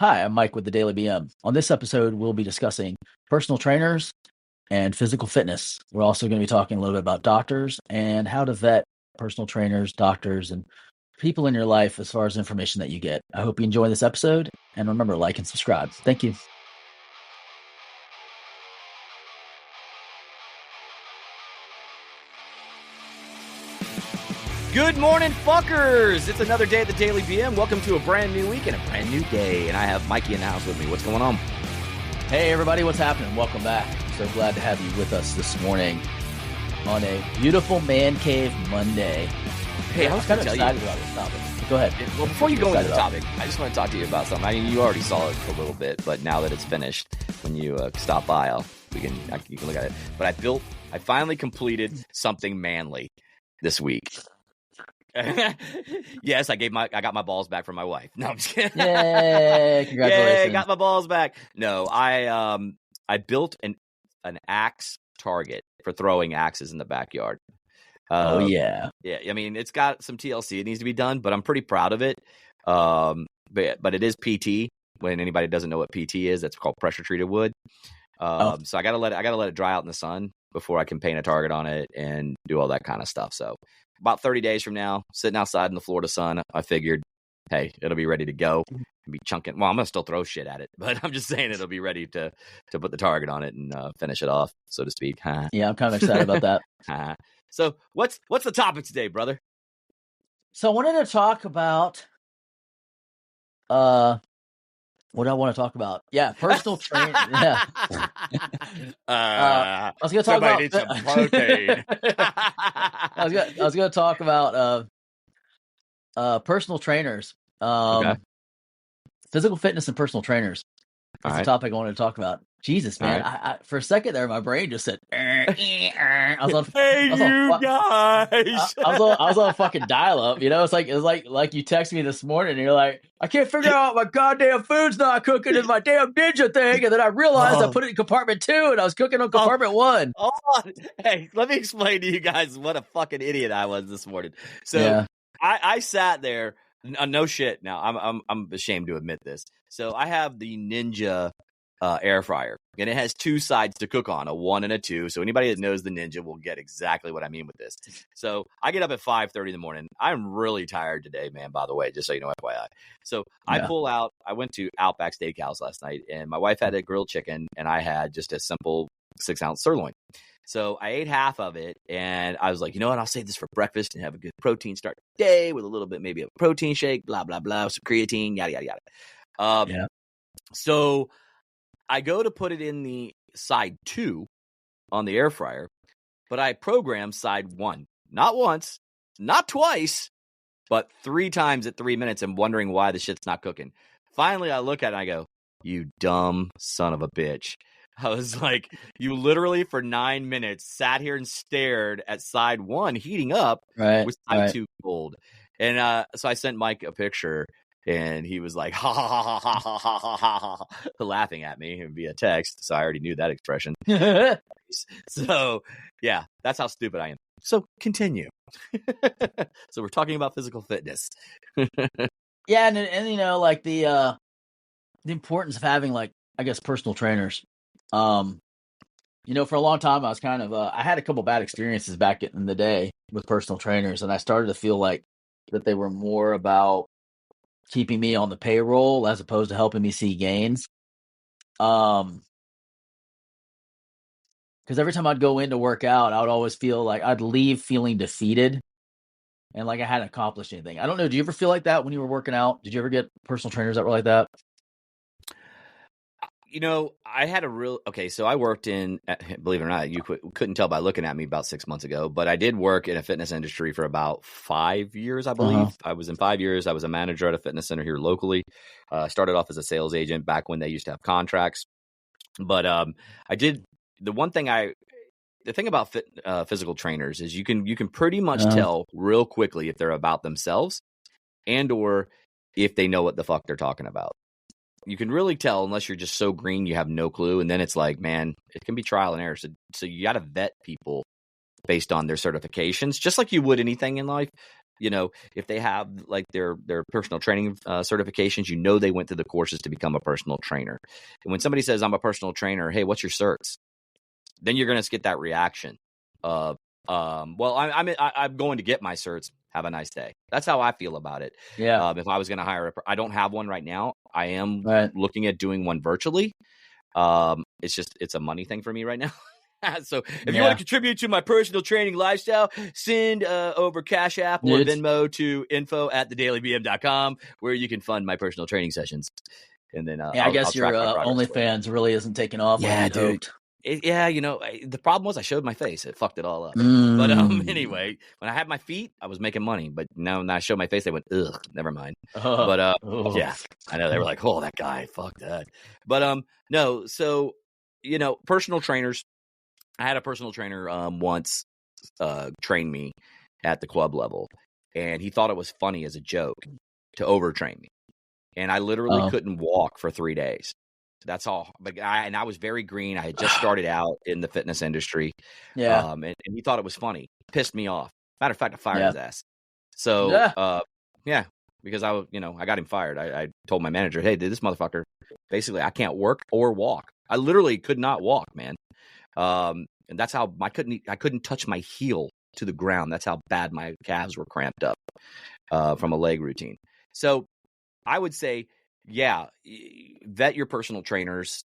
Hi, I'm Mike with the Daily BM. On this episode, we'll be discussing personal trainers and physical fitness. We're also going to be talking a little bit about doctors and how to vet personal trainers, doctors, and people in your life as far as information that you get. I hope you enjoy this episode, and remember, like and subscribe. Thank you. Good morning, fuckers! It's another day at the Daily BM. Welcome to a brand new week and a brand new day. And I have Mikey in the house with me. What's going on? Hey, everybody, what's happening? Welcome back. So glad to have you with us this morning on a beautiful Man Cave Monday. Hey, I was kind of excited about this topic. Go ahead. Well, before you go into the topic, I just want to talk to you about something. I mean, you already saw it a little bit, but now that it's finished, when you stop by, you can look at it. But I finally completed something manly this week. Yes, I got my balls back from my wife. No, I'm just kidding. Yay! Congratulations! Yay, got my balls back. No, I built an axe target for throwing axes in the backyard. Oh yeah. I mean, it's got some TLC. It needs to be done, but I'm pretty proud of it. But it is PT. When anybody doesn't know what PT is, that's called pressure treated wood. So I gotta let it dry out in the sun before I can paint a target on it and do all that kind of stuff. So about 30 days from now, sitting outside in the Florida sun, I figured, hey, it'll be ready to go and be chunking. Well, I'm going to still throw shit at it, but I'm just saying it'll be ready to put the target on it and finish it off, so to speak. Yeah, I'm kind of excited about that. So what's the topic today, brother? So I wanted to talk about what I want to talk about. Yeah, personal training. Yeah. I was going to talk about need some protein. I was going to talk about personal trainers. Okay. Physical fitness and personal trainers. That's the topic I wanted to talk about. Jesus, man! Right. I for a second there, my brain just said, I was on, "Hey, guys!" I was on fucking dial up. You know, it was like you text me this morning, and you're like, "I can't figure out my goddamn food's not cooking in my damn Ninja thing," and then I realized I put it in compartment 2, and I was cooking on compartment 1. Hold on. Hey, let me explain to you guys what a fucking idiot I was this morning. So I sat there. No shit. Now I'm ashamed to admit this. So I have the Ninja air fryer, and it has 2 sides to cook on, a 1 and a 2. So anybody that knows the Ninja will get exactly what I mean with this. So I get up at 5:30 in the morning. I'm really tired today, man, by the way, just so you know, FYI. So I went to Outback Steakhouse last night, and my wife had a grilled chicken, and I had just a simple 6-ounce sirloin. So I ate half of it, and I was like, you know what? I'll save this for breakfast and have a good protein start the day with a little bit, maybe a protein shake, blah, blah, blah, some creatine, yada, yada, yada. So I go to put it in the side 2 on the air fryer, but I programmed side 1, not once, not twice, but 3 times at 3 minutes and wondering why the shit's not cooking. Finally, I look at it and I go, you dumb son of a bitch. I was like, you literally for 9 minutes sat here and stared at side 1 heating up with side 2 cold. And so I sent Mike a picture, and he was like, ha, ha, ha, ha, ha, ha, ha, ha, ha, laughing at me via text. So I already knew that expression. So, yeah, that's how stupid I am. So continue. So we're talking about physical fitness. Yeah, and you know, like the importance of having, like, I guess, personal trainers. You know, for a long time, I was kind of, I had a couple bad experiences back in the day with personal trainers, and I started to feel like that they were more about keeping me on the payroll as opposed to helping me see gains. Because every time I'd go in to work out, I would always feel like I'd leave feeling defeated and like I hadn't accomplished anything. I don't know. Do you ever feel like that when you were working out? Did you ever get personal trainers that were like that? You know, I had so I worked in, believe it or not, you couldn't tell by looking at me about 6 months ago, but I did work in a fitness industry for about 5 years, I believe. I was in 5 years. I was a manager at a fitness center here locally. Started off as a sales agent back when they used to have contracts. But the thing about physical trainers is you can pretty much tell real quickly if they're about themselves and or if they know what the fuck they're talking about. You can really tell unless you're just so green you have no clue, and then it's like, man, it can be trial and error. So you got to vet people based on their certifications, just like you would anything in life. if they have like their personal training certifications, they went through the courses to become a personal trainer. And when somebody says, I'm a personal trainer, hey, what's your certs? Then you're going to get that reaction of, well, I'm going to get my certs. Have a nice day. That's how I feel about it. Yeah. If I was going to hire, I don't have one right now. I am Right. looking at doing one virtually. It's a money thing for me right now. So if you want to contribute to my personal training lifestyle, send over Cash App or Venmo to info@thedailybm.com, where you can fund my personal training sessions. And then I guess I'll your track my progress. OnlyFans really isn't taking off like you'd hoped. The problem was I showed my face. It fucked it all up. But anyway, when I had my feet, I was making money. But now when I showed my face, they went, ugh, never mind. But yeah, I know they were like, oh, that guy, fuck that. But no, so personal trainers. I had a personal trainer once train me at the club level, and he thought it was funny as a joke to overtrain me, and I literally couldn't walk for 3 days. That's all. But I was very green. I had just started out in the fitness industry. Yeah. And he thought it was funny. Pissed me off. Matter of fact, I fired his ass. So yeah, because I got him fired. I told my manager, hey, this motherfucker, basically I can't work or walk. I literally could not walk, man. And that's how I couldn't touch my heel to the ground. That's how bad my calves were cramped up from a leg routine. So I would say, yeah, vet your personal trainers,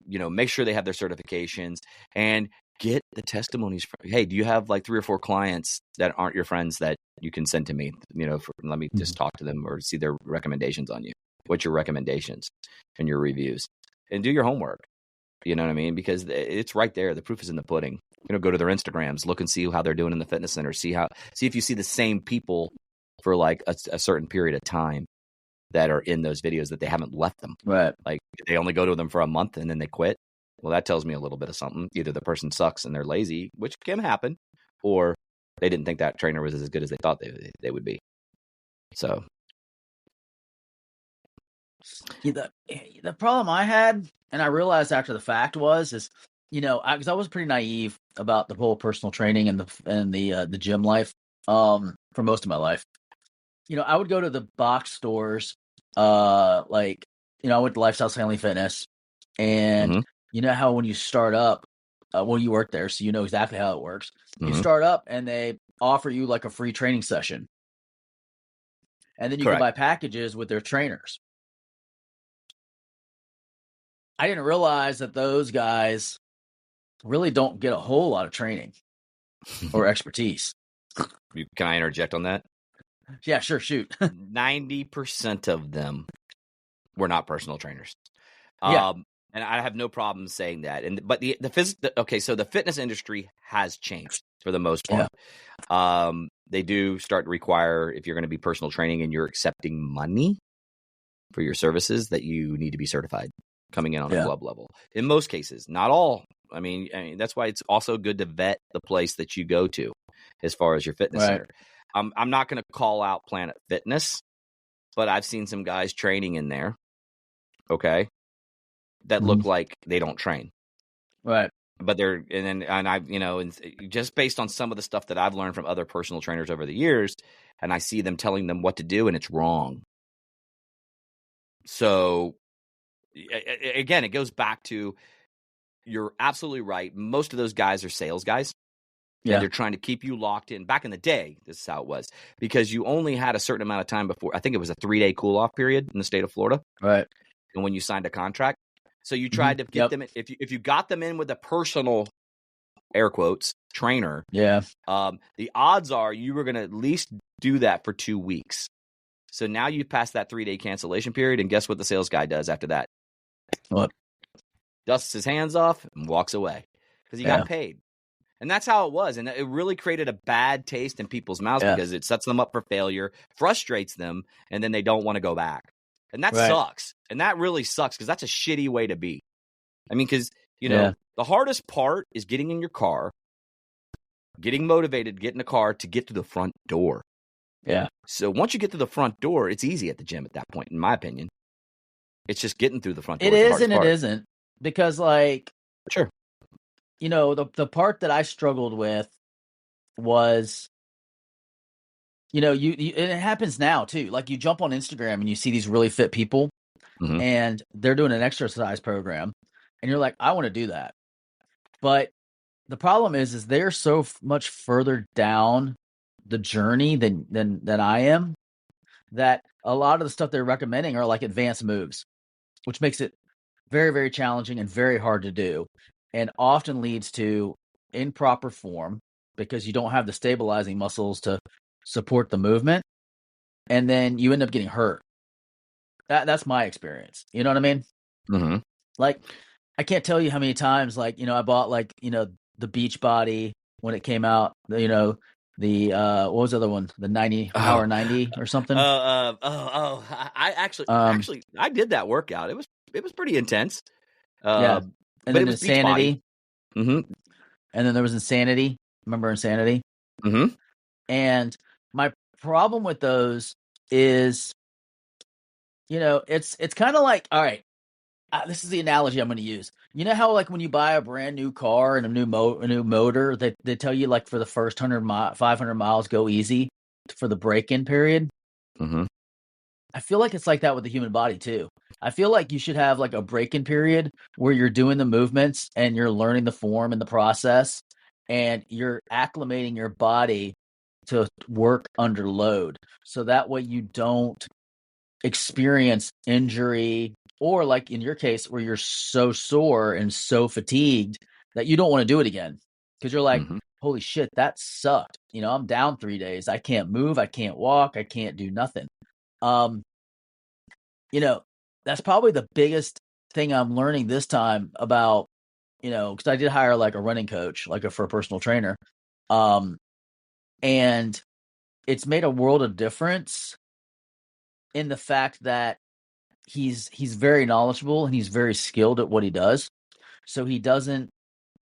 make sure they have their certifications and get the testimonies. Hey, do you have like 3 or 4 clients that aren't your friends that you can send to me, let me just talk to them or see their recommendations on you. What's your recommendations and your reviews, and do your homework. You know what I mean? Because it's right there. The proof is in the pudding. Go to their Instagrams, look and see how they're doing in the fitness center. See if you see the same people for like a certain period of time that are in those videos that they haven't left them. Right. Like they only go to them for a month and then they quit. Well, that tells me a little bit of something. Either the person sucks and they're lazy, which can happen, or they didn't think that trainer was as good as they thought they would be. So the problem I had, and I realized after the fact is because I was pretty naive about the whole personal training and the gym life for most of my life. I would go to the box stores, I went to Lifestyle Family Fitness, and you know how when you start up, you work there, so you know exactly how it works. You start up, and they offer you like a free training session, and then you can buy packages with their trainers. I didn't realize that those guys really don't get a whole lot of training or expertise. Can I interject on that? Yeah, sure. Shoot. 90% of them were not personal trainers. Yeah. And I have no problem saying that. But so the fitness industry has changed for the most part. Yeah. They do start to require, if you're going to be personal training and you're accepting money for your services, that you need to be certified coming in on a club level. In most cases, not all. I mean, that's why it's also good to vet the place that you go to as far as your fitness center. I'm not going to call out Planet Fitness, but I've seen some guys training in there, that look like they don't train. Right. But just based on some of the stuff that I've learned from other personal trainers over the years, and I see them telling them what to do, and it's wrong. So again, it goes back to, you're absolutely right. Most of those guys are sales guys. Yeah. And they're trying to keep you locked in. Back in the day, this is how it was, because you only had a certain amount of time before. I think it was a 3-day cool-off period in the state of Florida. Right. And when you signed a contract, so you tried to get them. If you got them in with a personal, air quotes, trainer, the odds are you were going to at least do that for 2 weeks. So now you've passed that 3-day cancellation period, and guess what the sales guy does after that? What? Dusts his hands off and walks away because he got paid. And that's how it was. And it really created a bad taste in people's mouths because it sets them up for failure, frustrates them, and then they don't want to go back. And that sucks. And that really sucks because that's a shitty way to be. I mean, because, the hardest part is getting in your car, getting motivated, get in the car to get to the front door. Yeah. So once you get to the front door, it's easy at the gym at that point, in my opinion. It's just getting through the front door. It is and it isn't. Because, sure. The part that I struggled with was you know, and it happens now too. Like you jump on Instagram and you see these really fit people Mm-hmm. and they're doing an exercise program and you're like, I want to do that. But the problem is they're so much further down the journey than I am, that a lot of the stuff they're recommending are like advanced moves, which makes it very, very challenging and very hard to do, and often leads to improper form because you don't have the stabilizing muscles to support the movement, and then you end up getting hurt. That's my experience. You know what I mean? Mm-hmm. Like, I can't tell you how many times, like, I bought like, the Beach Body when it came out, the what was the other one? The 90 Oh, Power 90 or something. I Um, I did that workout. It was pretty intense. yeah. Uh, And but it then was beach body. Insanity. Mm-hmm. And then there was Insanity. Remember Insanity? Mm-hmm. And my problem with those is, it's kind of like, all right, this is the analogy I'm going to use. You know how like when you buy a brand new car and a new motor, they tell you like for the first 500 miles go easy for the break-in period. Mm-hmm. I feel like it's like that with the human body too. I feel like you should have like a break-in period where you're doing the movements and you're learning the form and the process and you're acclimating your body to work under load. So that way you don't experience injury, or like in your case where you're so sore and so fatigued that you don't want to do it again because you're like, Mm-hmm. holy shit, that sucked. I'm down 3 days. I can't move. I can't walk. I can't do nothing. Um, you know, that's probably the biggest thing I'm learning this time about, because I did hire like a running coach, like for a personal trainer. Um, and it's made a world of difference in the fact that he's very knowledgeable and he's very skilled at what he does. So he doesn't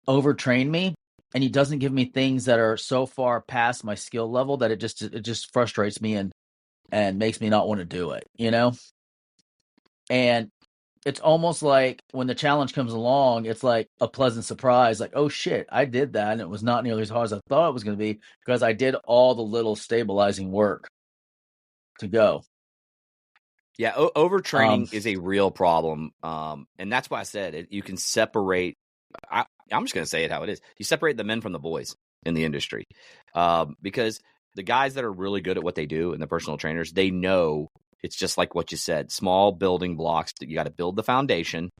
overtrain me and he doesn't give me things that are so far past my skill level that it just frustrates me and makes me not want to do it. And it's almost like when the challenge comes along, it's like a pleasant surprise, like, oh shit, I did that and it was not nearly as hard as I thought it was going to be because I did all the little stabilizing work to go. Yeah, Um, overtraining is a real problem, and that's why I said it. You can separate. I'm just going to say it how it is. You separate the men from the boys in the industry, because the guys that are really good at what they do and the personal trainers, they know it's just like what you said. Small building blocks that you got to build the foundation,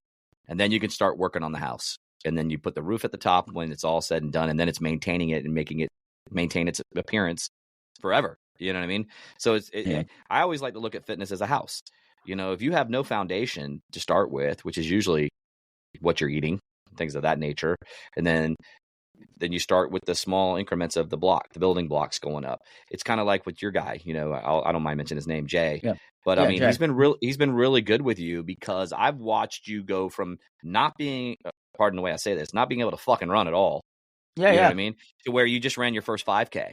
and then you can start working on the house, and then you put the roof at the top when it's all said and done, and then it's maintaining it and making it maintain its appearance forever. You know what I mean? So yeah, I always like to look at fitness as a house. If you have no foundation to start with, which is usually what you're eating, things of that nature, and then you start with the small increments of the building blocks going up. It's kind of like with your guy. I don't mind mentioning his name, Jay. yeah, But I yeah, mean, Jay. he's been really good with you because I've watched you go from not being, pardon the way I say this, not being able to fucking run at all. Yeah, You know what I yeah, mean? To where you just ran your first 5K.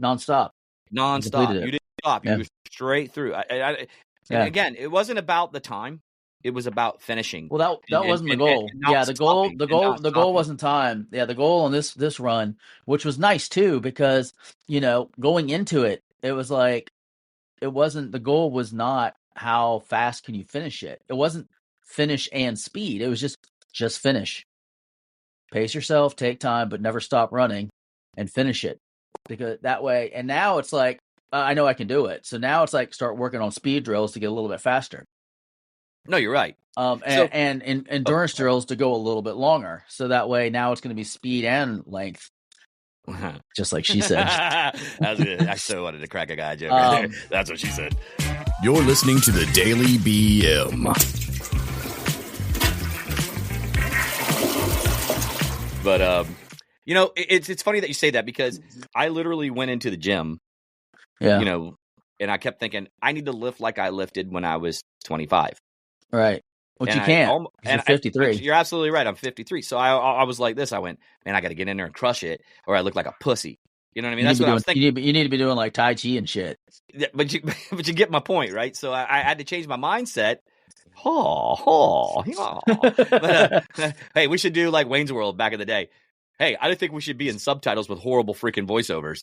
nonstop. And Nonstop. completed You it. didn't stop. Yeah, You straight through. And yeah. again, it wasn't about the time. It was about finishing Well, that wasn't the and goal. not Yeah, stopping and not the goal stopping. wasn't time. Yeah, the goal on this run, which was nice too, because going into it, it was like it wasn't the goal was not how fast can you finish it. It wasn't finish and speed. It was just finish. Pace yourself, take time, but never stop running, and finish it because that way. And now it's like I know I can do it. So now it's like start working on speed drills to get a little bit faster. No, you're right. So, And oh, endurance drills to go a little bit longer. So that way now it's going to be speed and length, just like she said. that's good. I so wanted to crack a guy joke right there. um, That's what she said. You're listening to the Daily BM. But it's funny that you say that because I literally went into the gym, yeah, and I kept thinking I need to lift like I lifted when I was 25. right. Which And you can't because you're but 53. you're absolutely right. I'm 53. So I was like this. I went, man, I got to get in there and crush it, or I look like a pussy. You know what I mean? You need That's to be what I doing was thinking. you need to be doing like Tai Chi and shit. But you but you get my point, right? So I had to change my mindset. But hey, we should do like Wayne's World back in the day. Hey, I don't think we should be in subtitles with horrible freaking voiceovers.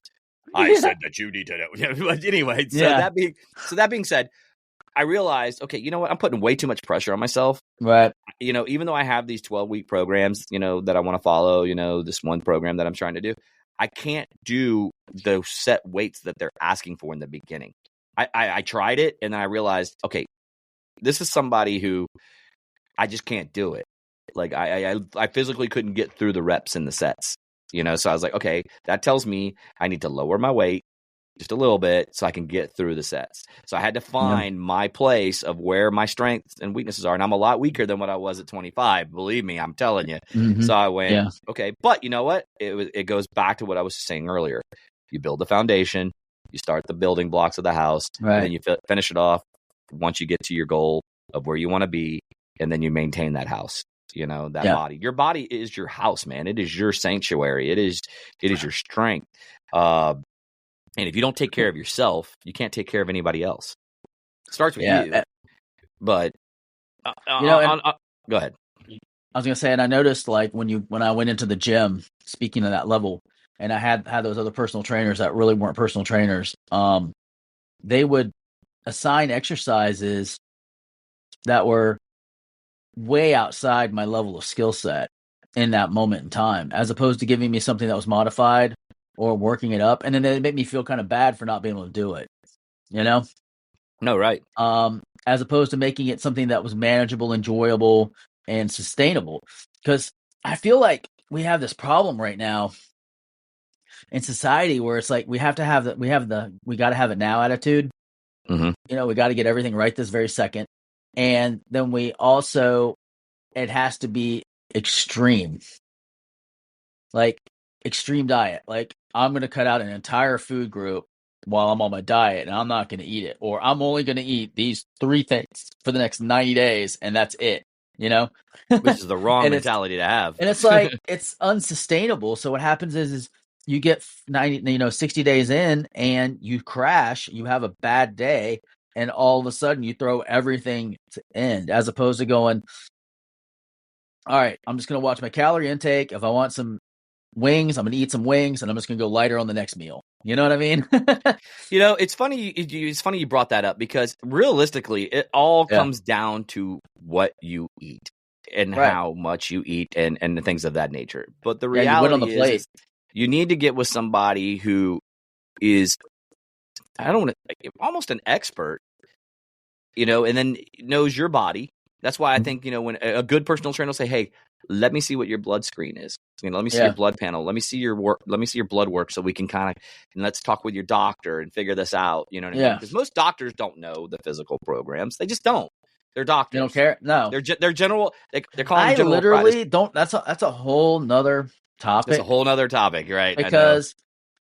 I said that you need to know. But anyway, so that being said, I realized, okay, you know what? I'm putting way too much pressure on myself. Right. Even though I have these 12-week programs, that I want to follow, this one program that I'm trying to do, I can't do those set weights that they're asking for in the beginning. I tried it, and then I realized, okay, this is somebody who I just can't do it. Like I physically couldn't get through the reps and the sets, So I was like, okay, that tells me I need to lower my weight just a little bit so I can get through the sets. So I had to find my place of where my strengths and weaknesses are. And I'm a lot weaker than what I was at 25. Believe me, I'm telling you. Mm-hmm. So I went, okay, but you know what? It goes back to what I was saying earlier. You build the foundation, you start the building blocks of the house, and then you finish it off once you get to your goal of where you want to be, and then you maintain that house. Body. Your body is your house, man. It is your sanctuary. It is your strength. And if you don't take care of yourself, you can't take care of anybody else. It starts with you. But go ahead. I was gonna say, and I noticed like when I went into the gym, speaking of that level, and I had those other personal trainers that really weren't personal trainers. They would assign exercises that were way outside my level of skill set in that moment in time, as opposed to giving me something that was modified or working it up, and then it made me feel kind of bad for not being able to do it. No, right. As opposed to making it something that was manageable, enjoyable, and sustainable. Because I feel like we have this problem right now in society where it's like we got to have it now attitude. Mm-hmm. We got to get everything right this very second. And then it has to be extreme. Like extreme diet. Like I'm going to cut out an entire food group while I'm on my diet and I'm not going to eat it. Or I'm only going to eat these 3 things for the next 90 days and that's it, Which is the wrong mentality to have. And it's like, it's unsustainable. So what happens is you get 60 days in and you crash, you have a bad day, and all of a sudden you throw everything to end, as opposed to going, all right, I'm just going to watch my calorie intake. If I want some wings, I'm going to eat some wings, and I'm just going to go lighter on the next meal. You know what I mean? It's funny. It's funny you brought that up, because realistically, it all comes down to what you eat and how much you eat and the things of that nature. But the reality is you need to get with somebody who is, almost an expert, and then knows your body. That's why I think, when a good personal trainer will say, hey, let me see what your blood screen is. Let me see your blood panel. Let me see your work. Let me see your blood work, so we can and let's talk with your doctor and figure this out. You know what I mean? Because most doctors don't know the physical programs. They just don't. They're doctors. They don't care. No, they're general. They're calling. I literally don't. That's a whole nother topic. It's a whole nother topic, right? Because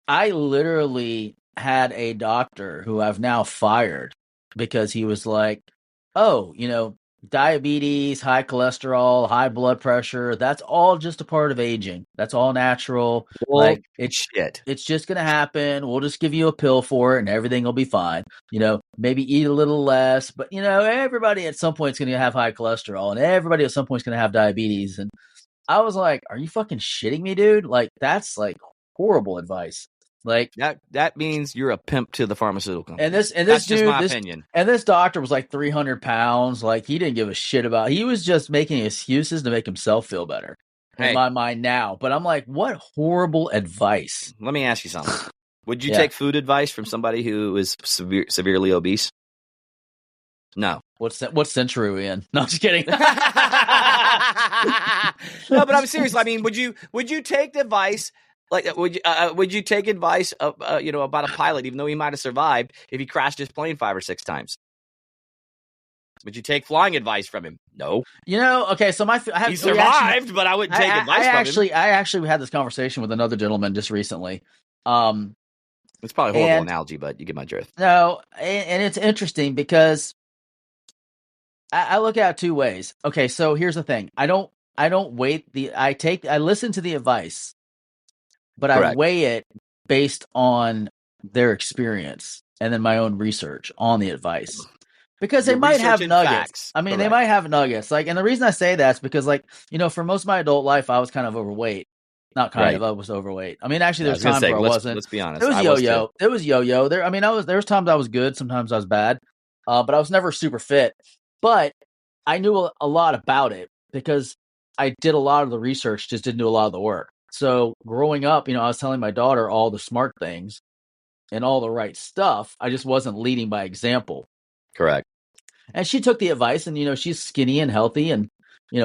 I literally had a doctor who I've now fired because he was like, oh, diabetes, high cholesterol, high blood pressure, that's all just a part of aging. That's all natural. Well, it's just going to happen. We'll just give you a pill for it and everything will be fine. Maybe eat a little less, but everybody at some point is going to have high cholesterol and everybody at some point is going to have diabetes. And I was like, are you fucking shitting me, dude? Like, that's like horrible advice. Like that means you're a pimp to the pharmaceutical company. And that's dude, just my opinion. And this doctor was like 300 pounds. Like, he didn't give a shit about. He was just making excuses to make himself feel better. In my mind now, but I'm like, what horrible advice. Let me ask you something. Would you take food advice from somebody who is severely obese? No. What century are we in? No, I'm just kidding. No, but I'm serious. I mean, would you take the advice? Like, would you take advice of, about a pilot, even though he might have survived, if he crashed his plane 5 or 6 times? Would you take flying advice from him? No. Okay, so he survived, but I wouldn't take advice from him. I actually had this conversation with another gentleman just recently. It's probably a horrible analogy, but you get my drift. No, and it's interesting because I look at it 2 ways. Okay, so here's the thing. I don't wait. I listen to the advice, but I weigh it based on their experience and then my own research on the advice. Because they might have nuggets. Facts. I mean, they might have nuggets. Like, and the reason I say that is because, like, for most of my adult life, I was kind of overweight. Not kind Right. of. I was overweight. I mean, actually, Yeah, I there was was gonna times say, where I wasn't. let's be honest. It was I was too. yo-yo. It was yo-yo. There. I mean, there was times I was good. Sometimes I was bad. But I was never super fit. But I knew a lot about it because I did a lot of the research, just didn't do a lot of the work. So growing up, I was telling my daughter all the smart things and all the right stuff. I just wasn't leading by example. Correct. And she took the advice, and she's skinny and healthy and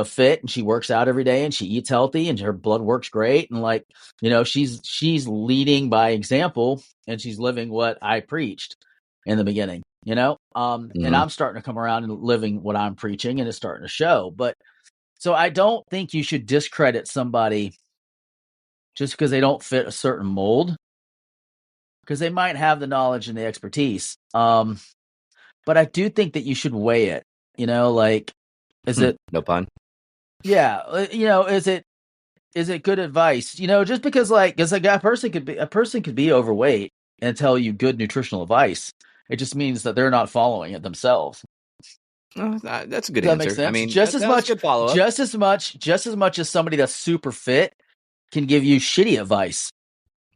fit, and she works out every day and she eats healthy and her blood works great, and she's leading by example, and she's living what I preached in the beginning. And I'm starting to come around and living what I'm preaching, and it's starting to show. But so I don't think you should discredit somebody just because they don't fit a certain mold, because they might have the knowledge and the expertise. But I do think that you should weigh it. Like, is it? No pun. Yeah, is it good advice? Just because a person could be overweight and tell you good nutritional advice. It just means that they're not following it themselves. Oh, that's a good Does that make answer. I sense? mean, that was a good follow up. Just as much as somebody that's super fit can give you shitty advice.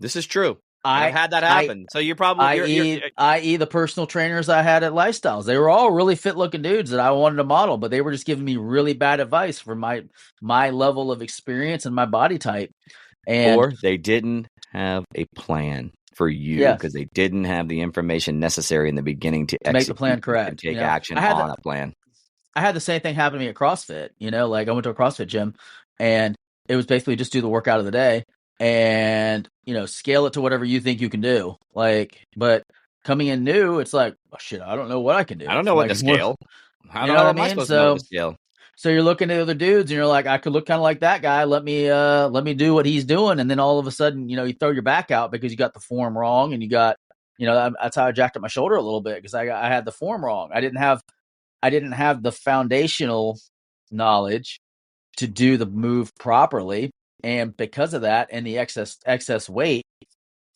This is true. And I've had that happen. So you're probably i.e. the personal trainers I had at Lifestyles. They were all really fit looking dudes that I wanted to model, but they were just giving me really bad advice for my level of experience and my body type. Or they didn't have a plan for you because they didn't have the information necessary in the beginning to make the plan correct and take action on a plan. I had the same thing happen to me at CrossFit. Like I went to a CrossFit gym, and it was basically just do the workout of the day and scale it to whatever you think you can do. But coming in new, it's like, oh, shit, I don't know what I can do. I don't know what to scale. How am I supposed to know what to scale? So you're looking at other dudes and you're like, I could look kind of like that guy. Let me do what he's doing. And then all of a sudden, you throw your back out because you got the form wrong, and you got, that's how I jacked up my shoulder a little bit, because I had the form wrong. I didn't have the foundational knowledge to do the move properly. And because of that and the excess weight,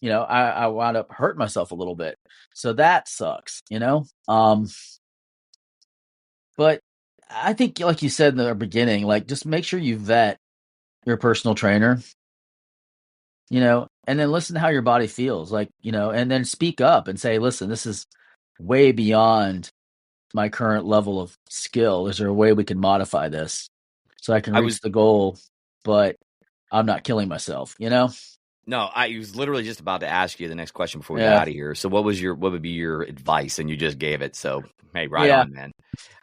I wound up hurting myself a little bit. So that sucks, but I think, like you said in the beginning, just make sure you vet your personal trainer, and then listen to how your body feels, and then speak up and say, listen, this is way beyond my current level of skill. Is there a way we can modify this so I can reach the goal, but I'm not killing myself, No, I was literally just about to ask you the next question before we got out of here. So what would be your advice? And you just gave it. So, hey, on, man.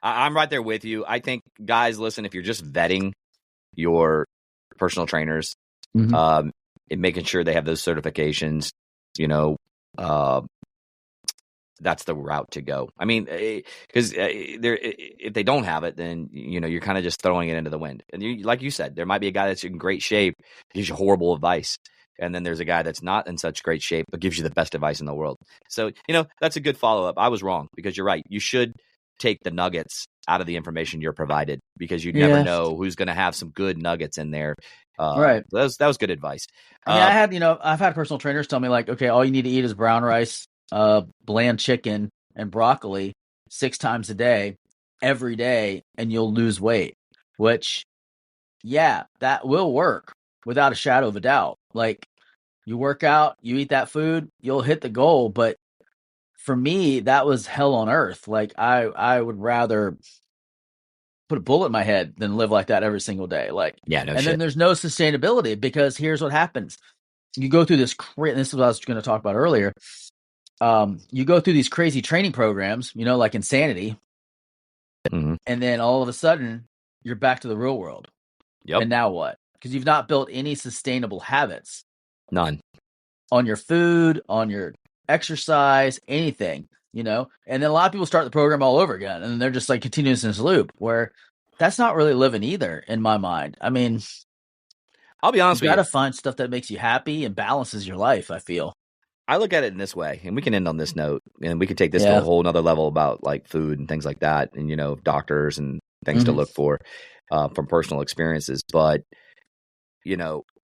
I'm right there with you. I think, guys, listen, if you're just vetting your personal trainers, and making sure they have those certifications, that's the route to go. I mean, because if they don't have it, then you're kind of just throwing it into the wind. And like you said, there might be a guy that's in great shape, gives you horrible advice, and then there's a guy that's not in such great shape but gives you the best advice in the world. So that's a good follow up. I was wrong, because you're right. You should take the nuggets out of the information you're provided, because you never know who's going to have some good nuggets in there. Right. That was good advice. I mean, I've had personal trainers tell me, like, okay, all you need to eat is brown rice, bland chicken, and broccoli 6 times a day, every day, and you'll lose weight. Which, that will work without a shadow of a doubt. Like, you work out, you eat that food, you'll hit the goal. But for me, that was hell on earth. Like, I would rather put a bullet in my head than live like that every single day. Then there's no sustainability, because here's what happens. You go through this, this is what I was going to talk about earlier. You go through these crazy training programs, like Insanity. And then all of a sudden you're back to the real world. Yep. And now what? Because you've not built any sustainable habits. None. On your food, on your exercise, anything, and then a lot of people start the program all over again, and they're just like continuous in this loop, where that's not really living either, in my mind. I mean, I'll be honest with you. You got to find stuff that makes you happy and balances your life, I feel. I look at it in this way, and we can end on this note, and we can take this to a whole nother level about like food and things like that, and doctors and things to look for from personal experiences. But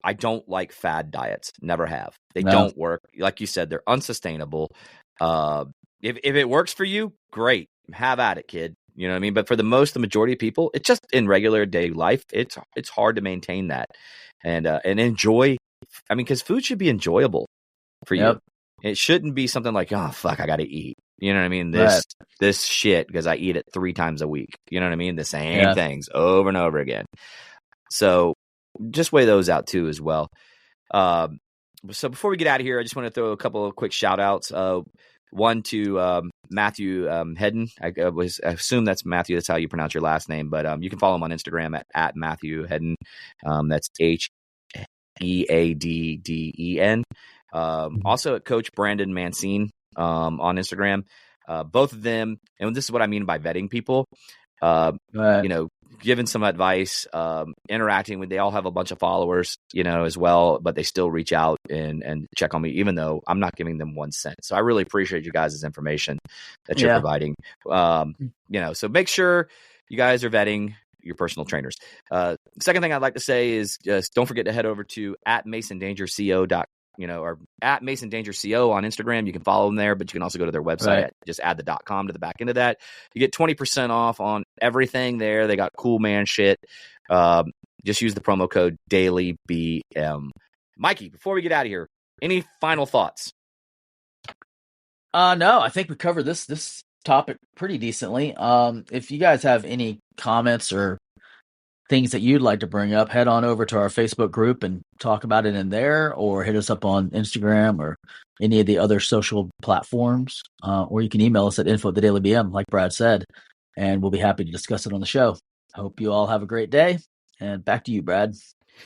I don't like fad diets. Never have. They don't work. Like you said, they're unsustainable. If it works for you, great. Have at it, kid. You know what I mean? But for the majority of people, it's just in regular day life, it's hard to maintain that and enjoy. I mean, because food should be enjoyable for you. It shouldn't be something like, oh fuck, I got to eat. You know what I mean? This shit, because I eat it 3 times a week. You know what I mean? The same things over and over again. So just weigh those out too as well. So before we get out of here, I just want to throw a couple of quick shout outs. One to Matthew Hedden. I assume that's Matthew. That's how you pronounce your last name. But you can follow him on Instagram at Matthew Hedden. That's HEADDEN. Also at Coach Brandon Mancine on Instagram. Both of them, and this is what I mean by vetting people. Giving some advice, interacting with. They all have a bunch of followers, as well, but they still reach out and check on me, even though I'm not giving them 1 cent. So I really appreciate you guys' information that you're providing. So make sure you guys are vetting your personal trainers. Second thing I'd like to say is don't forget to head over to @MasonDangerCO. Or @MasonDangerCO on Instagram. You can follow them there, but you can also go to their website. Just add the .com to the back end of that. You get 20% off on everything there. They got cool man shit. Just use the promo code DailyBM. Mikey, before we get out of here, any final thoughts? No, I think we covered this topic pretty decently. If you guys have any comments or things that you'd like to bring up, head on over to our Facebook group and talk about it in there, or hit us up on Instagram or any of the other social platforms, or you can email us at info@thedailybm, like Brad said, and we'll be happy to discuss it on the show. Hope you all have a great day, and back to you, Brad.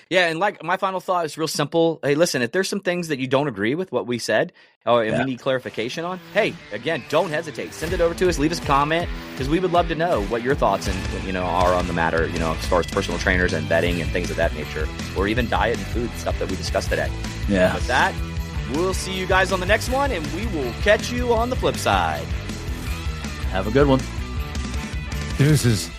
Yeah, and like my final thought is real simple. Hey, listen, if there's some things that you don't agree with what we said, and we need clarification on, hey, again, don't hesitate. Send it over to us. Leave us a comment, because we would love to know what your thoughts are on the matter. As far as personal trainers and betting and things of that nature, or even diet and food stuff that we discussed today. Yeah. With that, we'll see you guys on the next one, and we will catch you on the flip side. Have a good one. Deuces.